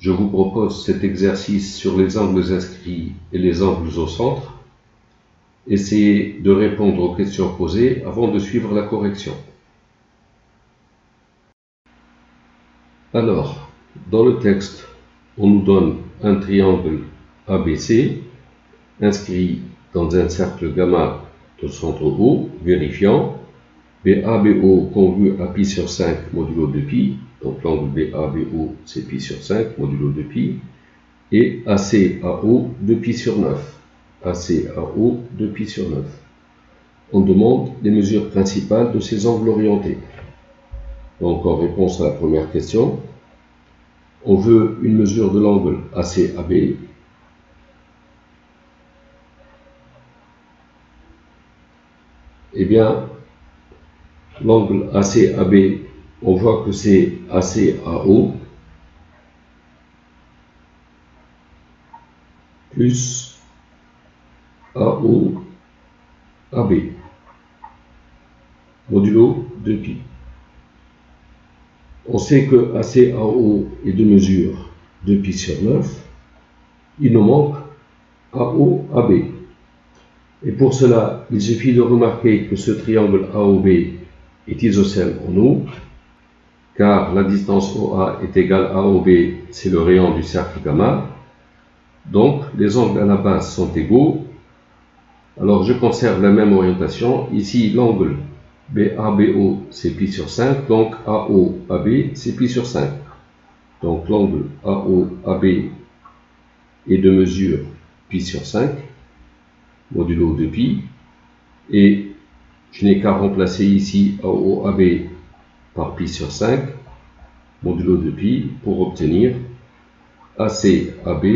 je vous propose cet exercice sur les angles inscrits et les angles au centre. Essayez de répondre aux questions posées avant de suivre la correction. Alors, dans le texte, on nous donne un triangle ABC inscrit dans un cercle gamma de centre O, vérifiant BABO congru à pi sur 5 modulo 2pi, donc l'angle BABO c'est pi sur 5 modulo 2pi, et ACAO 2pi sur 9. ACAO 2pi sur 9. On demande les mesures principales de ces angles orientés. Donc en réponse à la première question, on veut une mesure de l'angle ACAB. Eh bien, l'angle ACAB, on voit que c'est ACAO plus AOAB modulo 2pi. On sait que ACAO est de mesure 2pi sur 9. Il nous manque AOAB. Et pour cela, il suffit de remarquer que ce triangle AOB est isocèle en O, car la distance OA est égale à AOB, c'est le rayon du cercle gamma. Donc, les angles à la base sont égaux. Alors, je conserve la même orientation. Ici, l'angle BABO, c'est pi sur 5. Donc, AOAB, c'est pi sur 5. Donc, l'angle AOAB est de mesure pi sur 5, modulo 2pi. Et je n'ai qu'à remplacer ici AOAB par pi sur 5, modulo 2pi, pour obtenir ACAB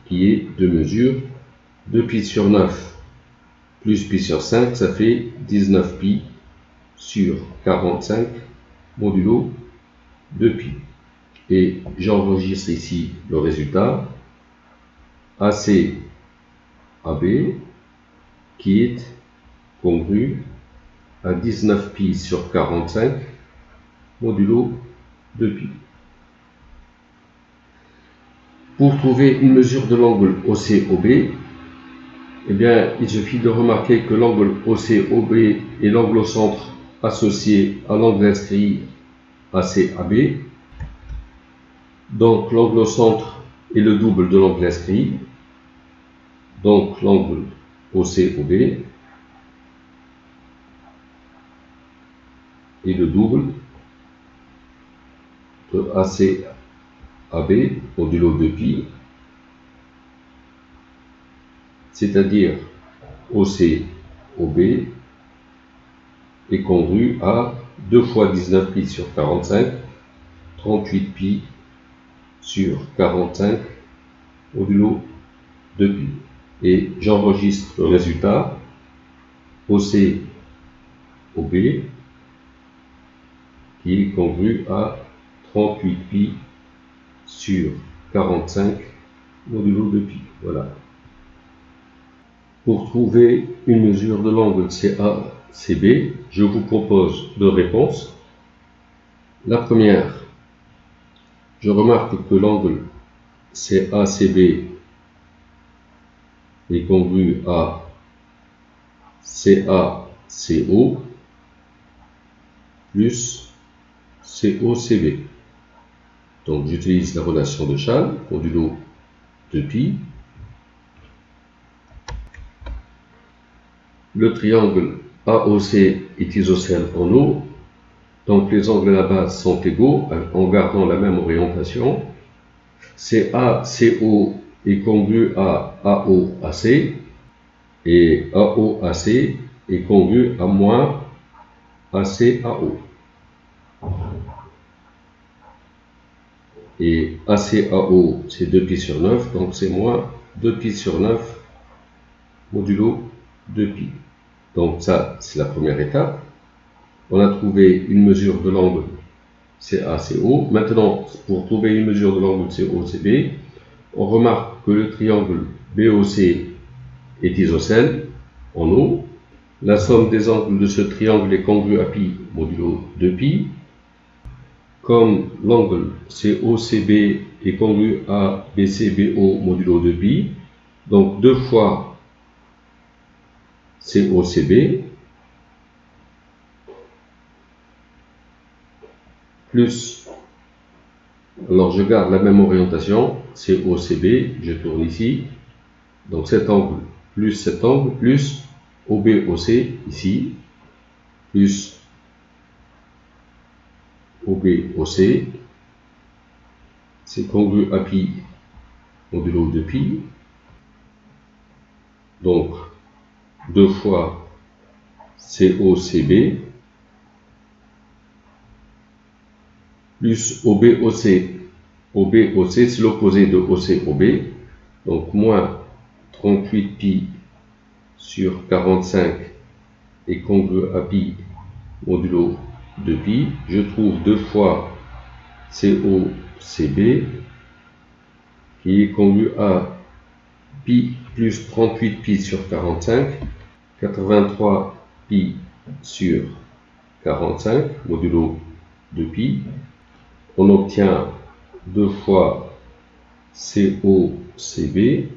qui est de mesure 2pi sur 9 plus pi sur 5, ça fait 19pi sur 45 modulo 2pi. Et j'enregistre ici le résultat. ACAB qui est congru à 19pi sur 45 modulo 2pi. Pour trouver une mesure de l'angle OCOB, eh bien, il suffit de remarquer que l'angle OCOB est l'angle au centre associé à l'angle inscrit ACAB. Donc, l'angle au centre est le double de l'angle inscrit. Donc, l'angle OCOB est le double de ACAB modulo 2pi, c'est-à-dire OCOB est congru à 2 fois 19pi sur 45, 38pi sur 45 modulo 2pi. Et j'enregistre le résultat. OCOB qui est congru à 38pi sur 45 modulo 2pi. Voilà. Pour trouver une mesure de l'angle CACB, je vous propose deux réponses. La première, je remarque que l'angle CACB est congru à CACO plus COCB. Donc j'utilise la relation de Chasles, modulo 2pi. Le triangle AOC est isocèle en O, donc les angles à la base sont égaux en gardant la même orientation. CACO est congru à AOAC et AOAC est congru à moins ACAO. Et ACAO c'est 2pi sur 9, donc c'est moins 2pi sur 9 modulo 2pi. Donc ça, c'est la première étape. On a trouvé une mesure de l'angle CACO. Maintenant, pour trouver une mesure de l'angle COCB, on remarque que le triangle BOC est isocèle en O. La somme des angles de ce triangle est congrue à pi modulo 2pi. comme l'angle COCB est congru à BCBO modulo 2pi, donc 2 fois COCB plus, alors je garde la même orientation, COCB, je tourne ici, donc cet angle plus OBOC ici, plus OBOC, c'est congru à pi modulo 2pi, donc 2 fois COCB plus OBOC. OBOC, c'est l'opposé de OCOB, donc moins 38 pi sur 45 est congru à pi modulo 2pi. Je trouve 2 fois COCB qui est congru à pi plus 38 pi sur 45, 83 pi sur 45 modulo 2pi. On obtient 2 fois COCB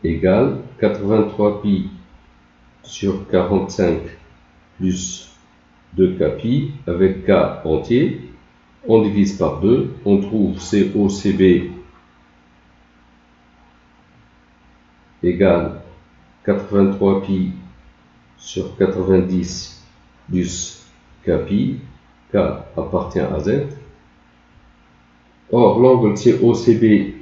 égale 83 pi sur 45 plus 2k pi avec k entier. On divise par 2, on trouve COCB égale 83 pi sur 90 plus k pi, k appartient à z. Or, l'angle COCB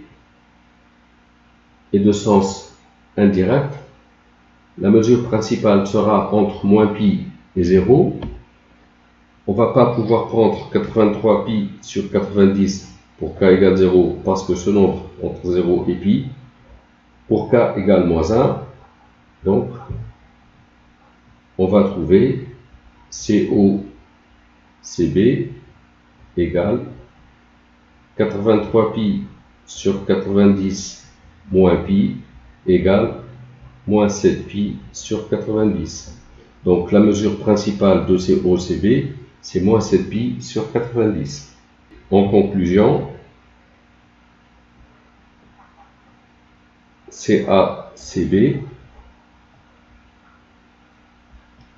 est de sens indirect. La mesure principale sera entre moins pi et 0. On ne va pas pouvoir prendre 83 pi sur 90 pour k égale 0 parce que ce nombre entre 0 et pi. Pour k égale moins 1, donc on va trouver COCB égale 83 pi sur 90 moins pi égale moins 7 pi sur 90. Donc la mesure principale de COCB, c'est moins 7 pi sur 90. En conclusion, CACB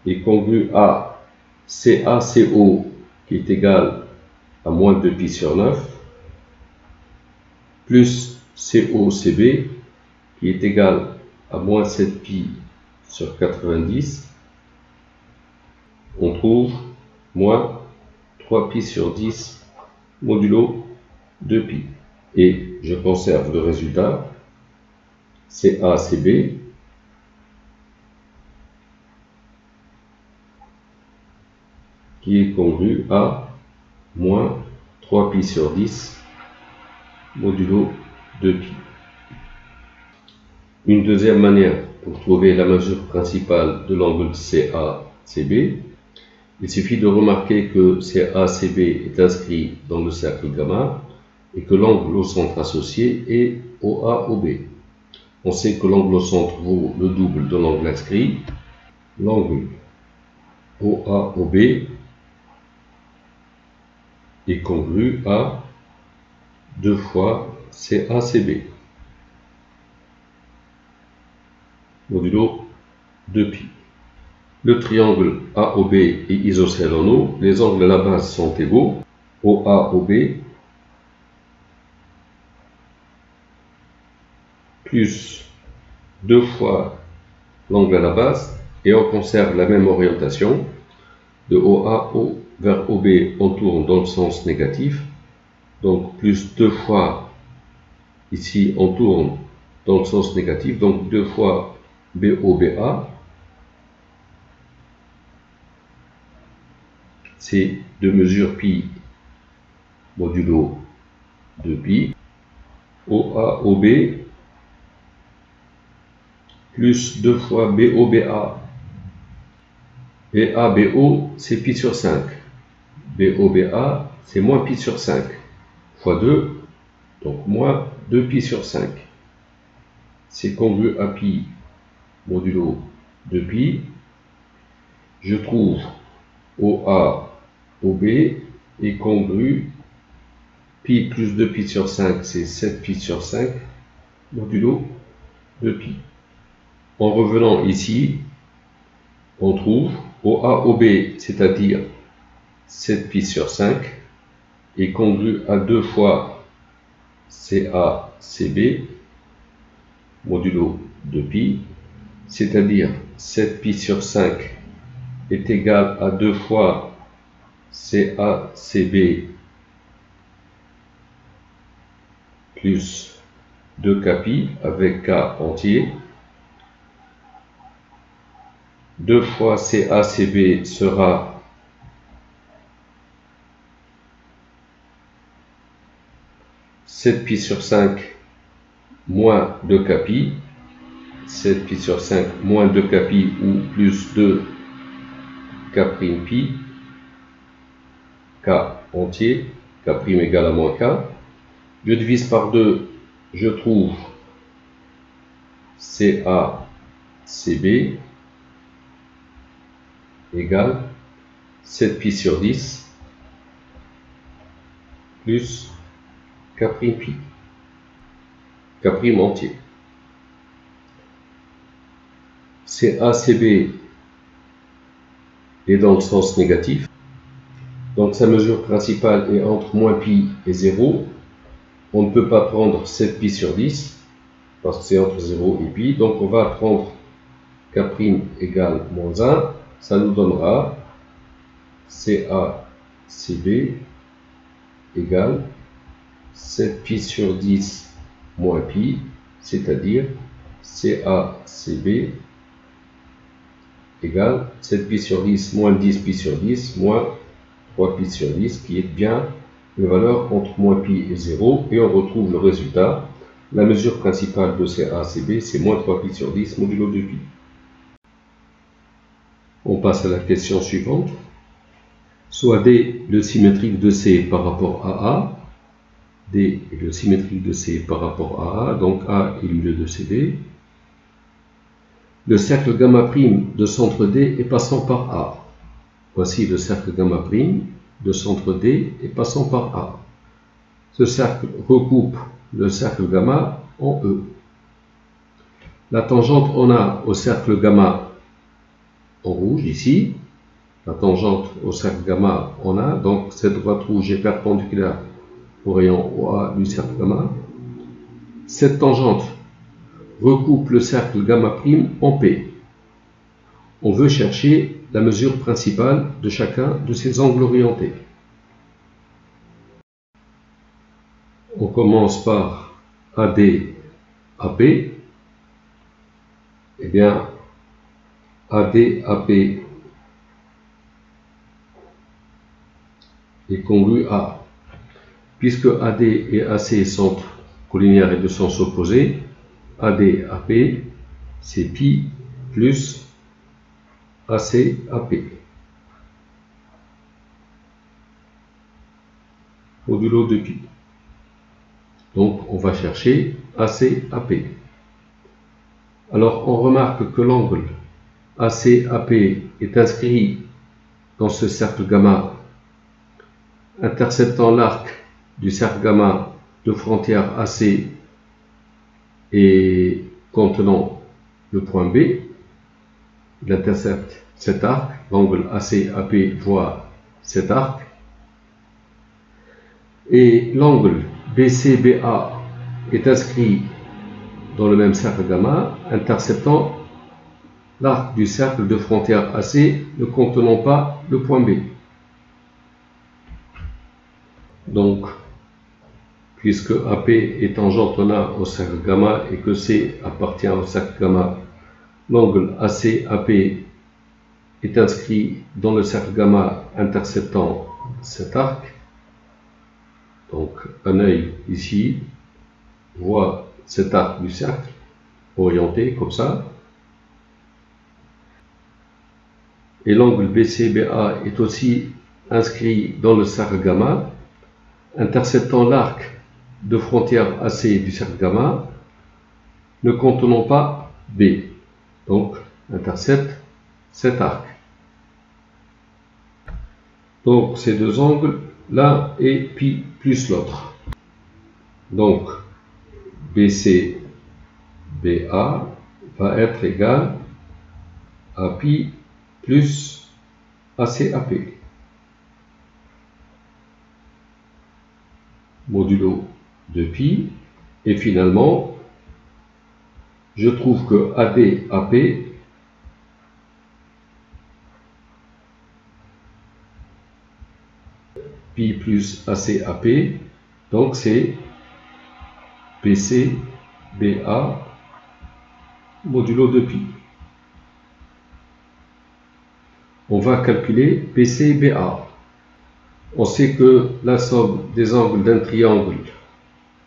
est congru à CACO qui est égal à moins 2 pi sur 9 plus COCB qui est égal à moins 7 pi sur 90. On trouve moins 3 pi sur 10 modulo 2 pi. Et je conserve le résultat, CACB qui est congru à moins 3 pi sur 10 modulo 2 pi. Une deuxième manière pour trouver la mesure principale de l'angle CACB, il suffit de remarquer que CACB est inscrit dans le cercle gamma et que l'angle au centre associé est OAOB. On sait que l'angle au centre vaut le double de l'angle inscrit. L'angle OAOB est congru à 2 fois CACB modulo 2 pi. Le triangle AOB est isocèle en eau. Les angles à la base sont égaux. OAOB plus 2 fois l'angle à la base et on conserve la même orientation. De OA vers OB, on tourne dans le sens négatif. Donc plus 2 fois ici, on tourne dans le sens négatif. Donc 2 fois BOBA. C'est de mesure pi modulo 2 pi. OAOB plus 2 fois BOBA. BABO, c'est pi sur 5. BOBA, c'est moins pi sur 5. Fois 2, donc moins 2 pi sur 5. C'est congru à pi modulo 2 pi. Je trouve OA, OB est congru pi plus 2 pi sur 5, c'est 7 pi sur 5, modulo de pi. En revenant ici, on trouve OA OB, c'est-à-dire 7 pi sur 5, est congru à 2 fois CA CB, modulo de pi, c'est-à-dire 7 pi sur 5 est égal à 2 fois CA CB plus 2 pi avec K entier. 2 fois CACB sera 7 pi sur 5 moins 2 pi. 7 pi sur 5 moins 2 pi ou plus 2 K' pi. K entier. K' égale à moins K. Je divise par 2, je trouve CACB égale 7 pi sur 10 plus K' pi. K' entier. CACB est dans le sens négatif. Donc sa mesure principale est entre moins pi et 0. On ne peut pas prendre 7 pi sur 10 parce que c'est entre 0 et pi. Donc on va prendre K' égale moins 1. Ça nous donnera CACB égale 7 pi sur 10 moins pi, c'est-à-dire CACB égale 7 pi sur 10 moins 10 pi sur 10 moins 3 pi sur 10, qui est bien une valeur entre moins pi et 0, et on retrouve le résultat. La mesure principale de CACB, c'est moins 3 pi sur 10 modulo de pi. On passe à la question suivante. Soit D le symétrique de C par rapport à A. D est le symétrique de C par rapport à A, donc A est le milieu de CD. Le cercle gamma prime de centre D est passant par A. Voici le cercle gamma prime de centre D et passant par A. Ce cercle recoupe le cercle gamma en E. La tangente en A au cercle gamma en rouge ici, la tangente au cercle gamma en A, donc cette droite rouge est perpendiculaire au rayon OA du cercle gamma. Cette tangente recoupe le cercle gamma prime en P. On veut chercher la mesure principale de chacun de ces angles orientés. On commence par AD AP. Eh bien, AD AP est congru à. Puisque AD et AC sont collinéaires et de sens opposé, AD AP c'est pi plus AC AP. Modulo de pi. Donc on va chercher AC AP. Alors on remarque que l'angle AC AP est inscrit dans ce cercle gamma interceptant l'arc du cercle gamma de frontière AC et contenant le point B. Il intercepte cet arc, l'angle AC-AP voit cet arc, et l'angle BC-BA est inscrit dans le même cercle gamma, interceptant l'arc du cercle de frontière AC ne contenant pas le point B. Donc, puisque AP est tangente en A au cercle gamma et que C appartient au cercle gamma, l'angle AC-AP est inscrit dans le cercle gamma interceptant cet arc. Donc un œil ici voit cet arc du cercle orienté comme ça. Et l'angle BC-BA est aussi inscrit dans le cercle gamma interceptant l'arc de frontière AC du cercle gamma ne contenant pas B. Donc intercepte cet arc. Donc ces deux angles l'un et pi plus l'autre. Donc, BC, BA va être égal à pi plus ACAP. Modulo de pi. Et finalement, je trouve que ADAP pi plus ACAP, donc c'est BC, BA modulo de pi. On va calculer BC, BA. On sait que la somme des angles d'un triangle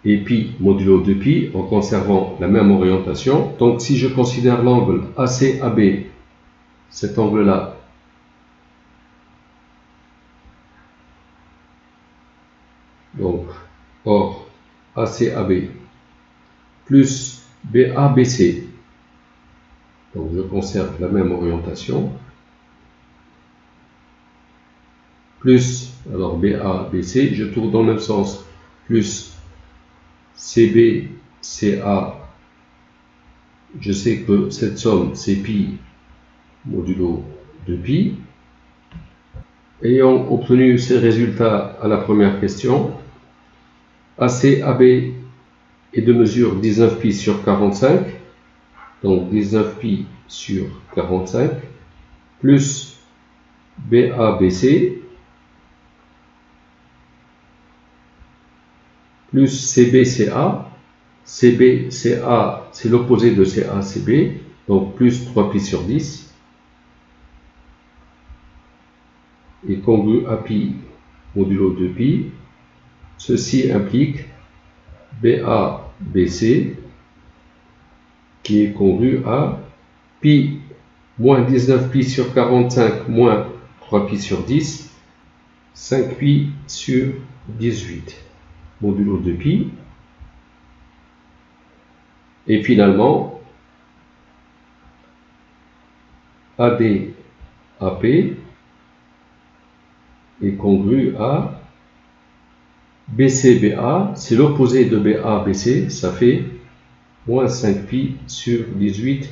est pi modulo de pi en conservant la même orientation. Donc si je considère l'angle ACAB, cet angle-là, donc or ACAB plus BABC, donc je conserve la même orientation, plus, alors BABC, je tourne dans le même sens, plus CBCA, je sais que cette somme c'est pi modulo de pi. Ayant obtenu ces résultats à la première question, ACAB est de mesure 19 pi sur 45, donc 19 pi sur 45, plus BABC, plus CBCA. CBCA, c'est l'opposé de CACB, donc plus 3 pi sur 10, et congru à pi modulo 2 pi. Ceci implique BABC qui est congru à pi moins 19 pi sur 45 moins 3 pi sur 10, 5 pi sur 18 modulo 2 pi. Et finalement, ADAP est congru à BCBA, c'est l'opposé de BABC, ça fait moins 5 pi sur 18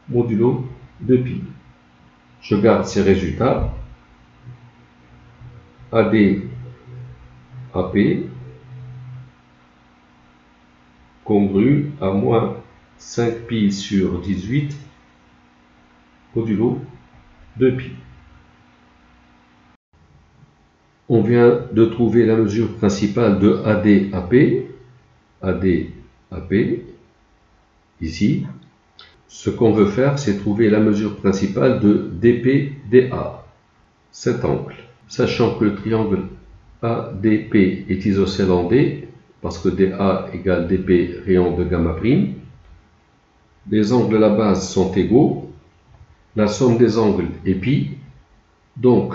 modulo 2 pi. Je garde ces résultats. ADAP congru à moins 5 pi sur 18 modulo 2 pi. On vient de trouver la mesure principale de ADAP, ici. Ce qu'on veut faire, c'est trouver la mesure principale de DPDA, cet angle. Sachant que le triangle ADP est isocèle en D, parce que DA égale DP rayon de gamma prime, les angles de la base sont égaux, la somme des angles est pi, donc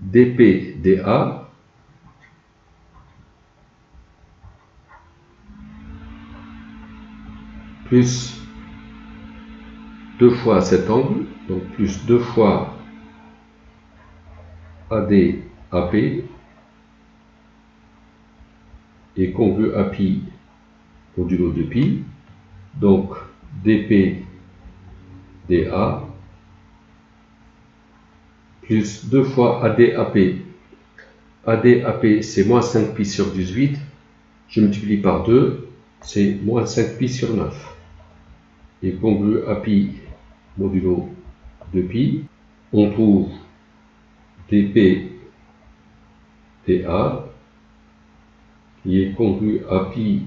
DPDA plus 2 fois cet angle, donc plus 2 fois ADAP est congru à pi modulo de pi, donc DPDA plus 2 fois ADAP. ADAP c'est moins 5 pi sur 18, je multiplie par 2, c'est moins 5 pi sur 9. Et congru à pi modulo de pi, on trouve DPDA qui est congru à pi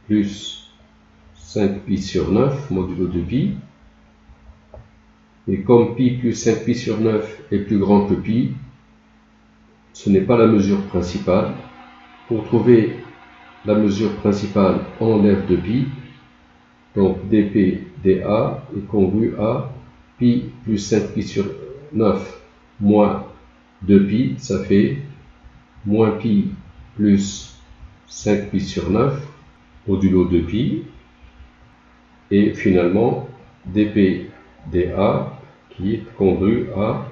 plus 5 pi sur 9 modulo de pi. Et comme pi plus 5 pi sur 9 est plus grand que pi, ce n'est pas la mesure principale. Pour trouver la mesure principale, on enlève de pi. Donc DPDA est congru à pi plus 5 pi sur 9 moins 2 pi, ça fait moins pi plus 5 pi sur 9 modulo 2 pi. Et finalement, DPDA qui est congru à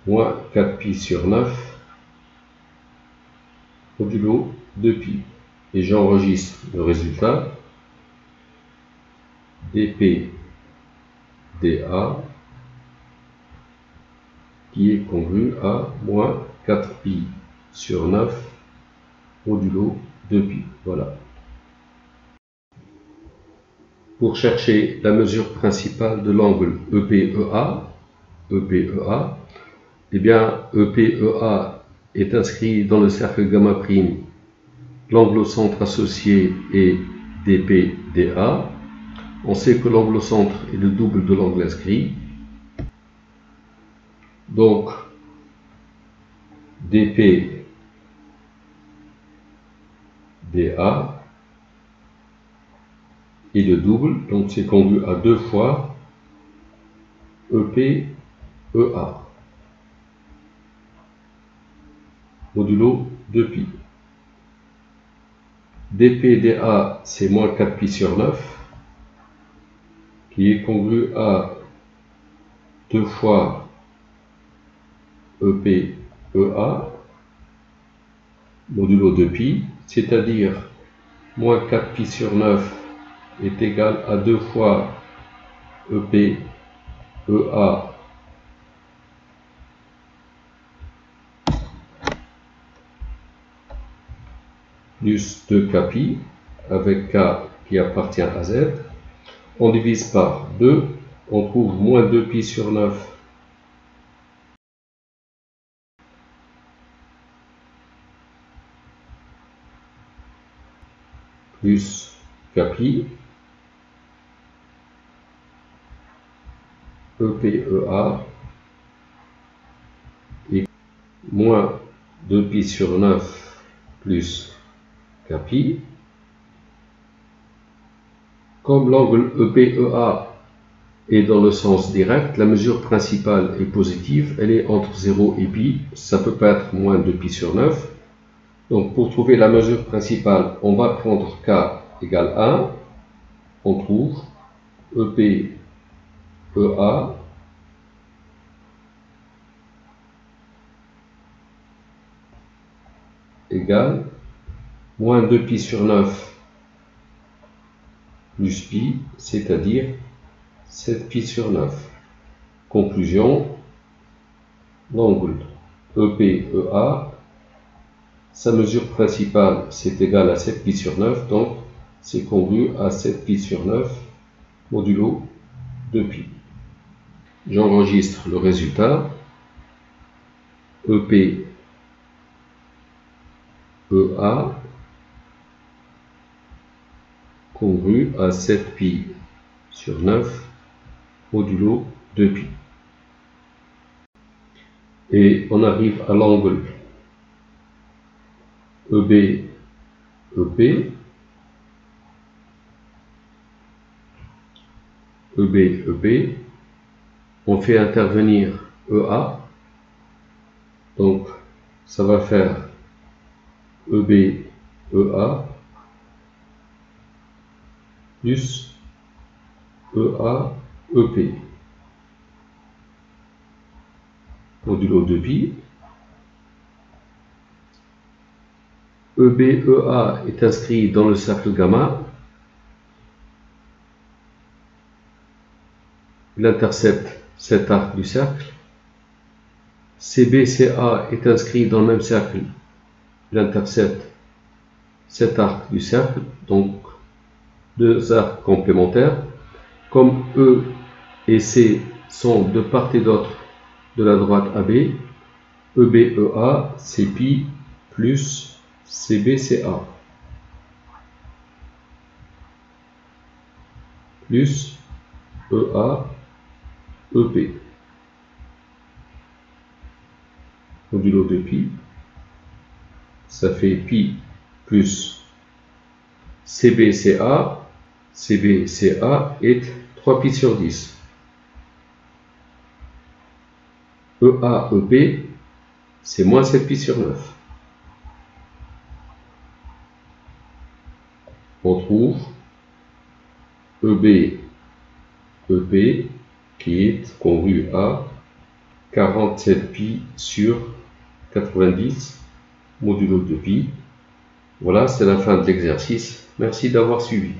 moins 4 pi sur 9 modulo 2pi. Et j'enregistre le résultat dp dA qui est congru à moins 4pi sur 9 modulo 2pi. Voilà. Pour chercher la mesure principale de l'angle EPEA, eh bien EPEA est inscrit dans le cercle gamma prime. L'angle au centre associé est dPdA. On sait que l'angle au centre est le double de l'angle inscrit. Donc dPdA est le double, donc c'est congru à 2 fois EPEA modulo 2pi. dPdA c'est moins 4pi sur 9 qui est congru à 2 fois EPEA modulo 2pi, c'est-à-dire moins 4pi sur 9 est égal à 2 fois EPEA plus 2kpi avec k qui appartient à z. On divise par 2, on trouve moins 2pi sur 9 plus kpi EPEA et moins 2pi sur 9 plus kpi. Comme l'angle EPEA est dans le sens direct, la mesure principale est positive, elle est entre 0 et pi, ça peut pas être moins 2pi sur 9. Donc pour trouver la mesure principale, on va prendre k égale 1, on trouve EPEA égale moins 2pi sur 9 plus pi, c'est-à-dire 7pi sur 9. Conclusion, l'angle EPEA, sa mesure principale c'est égal à 7pi sur 9, donc c'est congru à 7pi sur 9 modulo 2pi. J'enregistre le résultat, EPEA congru à 7pi sur 9 modulo 2pi. Et on arrive à l'angle EBEP. EBEP, on fait intervenir EA, donc ça va faire EBEA plus EAEP modulo 2pi. EBEA est inscrit dans le cercle gamma. Il intercepte cet arc du cercle. CBCA est inscrit dans le même cercle. Il intercepte cet arc du cercle, donc deux arcs complémentaires. Comme E et C sont de part et d'autre de la droite AB, EBEA, c'est pi plus CBCA plus EAEP modulo 2pi, ça fait pi plus CBCA, CBCA est 3pi sur 10. EAEP, c'est moins 7pi sur 9. On trouve EBEP qui est congru à 47pi sur 90 modulo 2pi. Voilà, c'est la fin de l'exercice. Merci d'avoir suivi.